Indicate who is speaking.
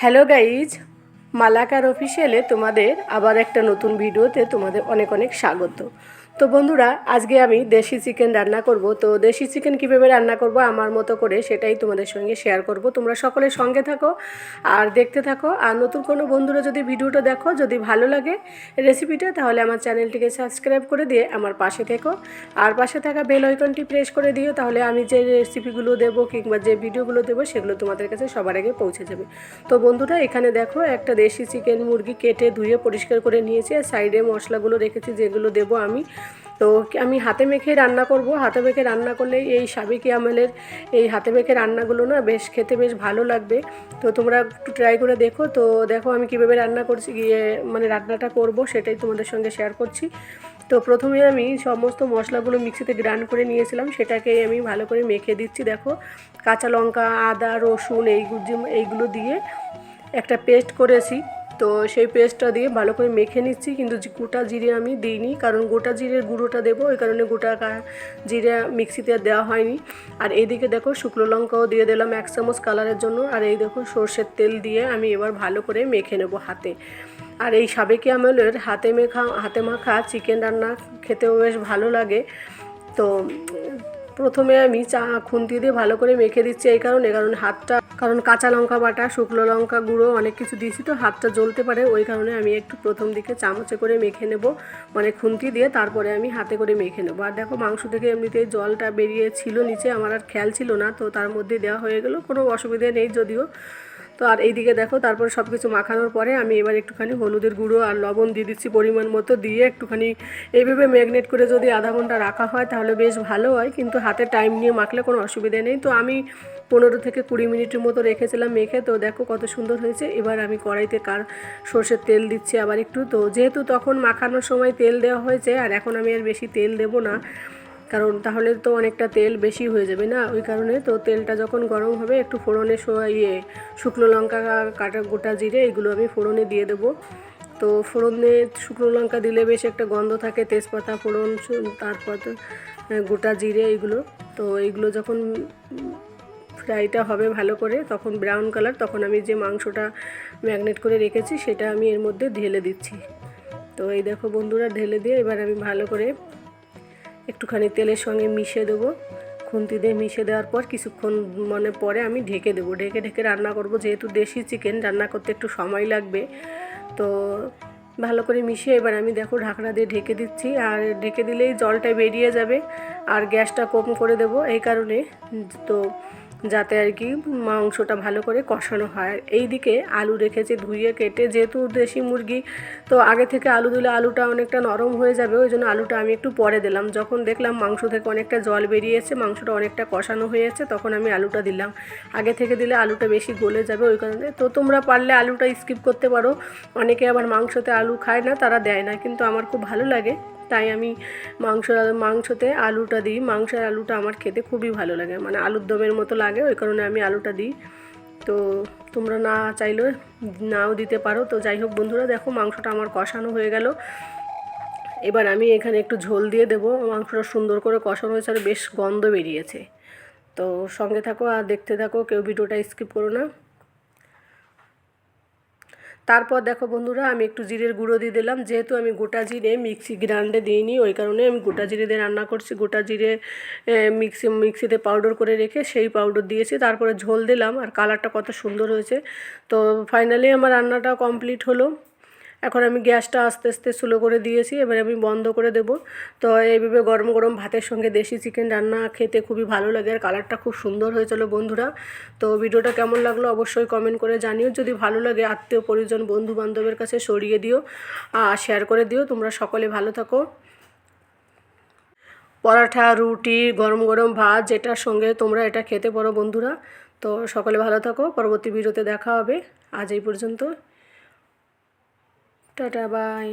Speaker 1: Hello guys, Malakar অফিসিয়ালে তোমাদের আবার একটা নতুন ভিডিওতে তোমাদের অনেক অনেক স্বাগত। তো বন্ধুরা, আজকে আমি দেশি চিকেন রান্না করব। তো দেশি চিকেন কীভাবে রান্না করব আমার মতো করে সেটাই তোমাদের সঙ্গে শেয়ার করব। তোমরা সকলে সঙ্গে থাকো আর দেখতে থাকো। আর নতুন কোনো বন্ধুরা যদি ভিডিওটা দেখো, যদি ভালো লাগে রেসিপিটা, তাহলে আমার চ্যানেলটিকে সাবস্ক্রাইব করে দিয়ে আমার পাশে থেকো। আর পাশে থাকা বেল আইকনটি প্রেস করে দিও, তাহলে আমি যে রেসিপিগুলো দেবো কিংবা যে ভিডিওগুলো দেবো সেগুলো তোমাদের কাছে সবার আগে পৌঁছে যাবে। তো বন্ধুরা, এখানে দেখো একটা দেশি চিকেন মুরগি কেটে ধুয়ে পরিষ্কার করে নিয়েছি। আর সাইডে মশলাগুলো রেখেছি যেগুলো দেবো আমি। তো আমি হাতে মেখে রান্না করব। হাতে মেখে রান্না করলে এই সাবেকি আমলের এই হাতে মেখে রান্নাগুলো না বেশ খেতে বেশ ভালো লাগবে। তো তোমরা একটু ট্রাই করে দেখো। তো দেখো আমি কীভাবে রান্না করছি, মানে রান্নাটা করব সেটাই তোমাদের সঙ্গে শেয়ার করছি। তো প্রথমে আমি সমস্ত মশলাগুলো মিক্সিতে গ্রাইন্ড করে নিয়েছিলাম, সেটাকে আমি ভালো করে মেখে দিচ্ছি। দেখো, কাঁচা লঙ্কা, আদা, রসুন এইগুলো দিয়ে একটা পেস্ট করেছি। তো সেই পেস্টটা দিয়ে ভালো করে মেখে নিচ্ছি। কিন্তু গোটা জিরে আমি দিইনি, কারণ গোটা জিরের গুঁড়োটা দেবো, ওই কারণে গোটা জিরে মিক্সিতে দেওয়া হয়নি। আর এইদিকে দেখো শুকনো লঙ্কাও দিয়ে দিলাম 1 চামচ কালারের জন্য। আর এই দেখো সর্ষের তেল দিয়ে আমি এবার ভালো করে মেখে নেব হাতে। আর এই সাবেকি আমলের হাতে মাখা চিকেন রান্না খেতেও বেশ ভালো লাগে। তো প্রথমে আমি খুন্তি দিয়ে ভালো করে মেখে দিচ্ছি এই কারণ কারণ কাঁচা লঙ্কা বাটা, শুকনো লঙ্কা গুঁড়ো অনেক কিছু দিয়েছি, তো হাতটা জ্বলতে পারে, ওই কারণে আমি একটু প্রথম দিকে চামচে করে মেখে নেব, মানে খুন্তি দিয়ে তারপরে আমি হাতে করে মেখে নেবো। আর দেখো মাংস থেকে এমনিতেই জলটা বেরিয়েছিল নিচে, আমার আর খেয়াল ছিল না, তো তার মধ্যে দেওয়া হয়ে গেল, কোনো অসুবিধা নেই যদিও। তো আর এইদিকে দেখো তারপর সব কিছু মাখানোর পরে আমি এবার একটুখানি হলুদের গুঁড়ো আর লবণ দিয়ে দিচ্ছি পরিমাণ মতো, দিয়ে একটুখানি এইভাবে ম্যাগনেট করে যদি আধা ঘন্টা রাখা হয় তাহলে বেশ ভালো হয়, কিন্তু হাতে টাইম নিয়ে মাখলে কোনো অসুবিধা নেই। তো আমি 15 থেকে 20 মিনিটের মতো রেখেছিলাম মেখে। তো দেখো কত সুন্দর হয়েছে। এবার আমি কড়াইতে সর্ষের তেল দিচ্ছি আবার একটু। তো যেহেতু তখন মাখানোর সময় তেল দেওয়া হয়েছে, আর এখন আমি আর বেশি তেল দেবো না, কারণ তাহলে তো অনেকটা তেল বেশি হয়ে যাবে না, ওই কারণে। তো তেলটা যখন গরম হবে একটু ফোড়নে শুকনো লঙ্কা, কাটা গোটা জিরে এগুলো আমি ফোড়নে দিয়ে দেবো। তো ফোড়নে শুকনো লঙ্কা দিলে বেশ একটা গন্ধ থাকে, তেজপাতা ফোড়ন, তারপর গোটা জিরে এইগুলো। তো এইগুলো যখন ফ্রাইটা হবে ভালো করে, তখন ব্রাউন কালার, তখন আমি যে মাংসটা ম্যাগনেট করে রেখেছি সেটা আমি এর মধ্যে ঢেলে দিচ্ছি। তো এই দেখো বন্ধুরা, ঢেলে দিয়ে এবার আমি ভালো করে একটুখানি তেলের সঙ্গে মিশে দেবো। খুন্তি দিয়ে মিশে দেওয়ার পর কিছুক্ষণ পরে আমি ঢেকে দেবো। ঢেকে রান্না করব, যেহেতু দেশি চিকেন রান্না করতে একটু সময় লাগবে। তো ভালো করে মিশিয়ে এবার আমি দেখো ঢাকনা দিয়ে ঢেকে দিচ্ছি। আর ঢেকে দিলেই জলটা বেরিয়ে যাবে, আর গ্যাসটা কম করে দেবো এই কারণে, তো যাতে আর কি মাংসটা ভালো করে কষানো হয়। আর এইদিকে আলু রেখেছি ধুয়ে কেটে, যেহেতু দেশি মুরগি, তো আগে থেকে আলু দিলে আলুটা অনেকটা নরম হয়ে যাবে, ওই জন্য আলুটা আমি একটু পরে দিলাম। যখন দেখলাম মাংস থেকে অনেকটা জল বেরিয়েছে, মাংসটা অনেকটা কষানো হয়েছে, তখন আমি আলুটা দিলাম। আগে থেকে দিলে আলুটা বেশি গলে যাবে, ওই কারণে। তো তোমরা পারলে আলুটা স্কিপ করতে পারো। অনেকে আবার মাংসতে আলু খায় না, তারা দেয় না, কিন্তু আমার খুব ভালো লাগে, তাই আমি মাংসতে আলুটা দিই। মাংসের আলুটা আমার খেতে খুবই ভালো লাগে, মানে আলুর দমের মতো লাগে, ওই কারণে আমি আলুটা দিই। তো তোমরা না চাইলেও নাও দিতে পারো। তো যাই হোক বন্ধুরা, দেখো মাংসটা আমার কষানো হয়ে গেল। এবার আমি এখানে একটু ঝোল দিয়ে দেবো। মাংসটা সুন্দর করে কষানো হয়েছে আর বেশ গন্ধ বেরিয়েছে। তো সঙ্গে থাকো আর দেখতে থাকো, কেউ ভিডিওটা স্কিপ করো না। তারপর দেখো বন্ধুরা, আমি একটু জিরের গুঁড়ো দিয়ে দিলাম। যেহেতু আমি গোটা জিরে মিক্সি গ্রাইন্ডে দিইনি, ওই কারণে আমি গোটা জিরে দিয়ে রান্না করছি। গোটা জিরে মিক্সিতে পাউডার করে রেখে সেই পাউডার দিয়েছি, তারপরে ঝোল দিলাম, আর কালারটা কত সুন্দর হয়েছে। তো ফাইনালি আমার রান্নাটা কমপ্লিট হলো। এখন আমি গ্যাসটা আস্তে আস্তে স্লো করে দিয়েছি, এবার আমি বন্ধ করে দেব। তো এইভাবে গরম গরম ভাতের সঙ্গে দেশি চিকেন রান্না খেতে খুবই ভালো লাগে, আর কালারটা খুব সুন্দর হয়েছিল বন্ধুরা। তো ভিডিওটা কেমন লাগলো অবশ্যই কমেন্ট করে জানিও। যদি ভালো লাগে আত্মীয় পরিজন বন্ধু বান্ধবের কাছে ছড়িয়ে দিও, শেয়ার করে দিও। তোমরা সকলে ভালো থাকো। পরাঠা, রুটি, গরম গরম ভাত, যেটার সঙ্গে তোমরা এটা খেতে পারো বন্ধুরা। তো সকলে ভালো থাকো, পরবর্তী ভিডিওতে দেখা হবে। আজ এই পর্যন্ত, টাটা, বাই।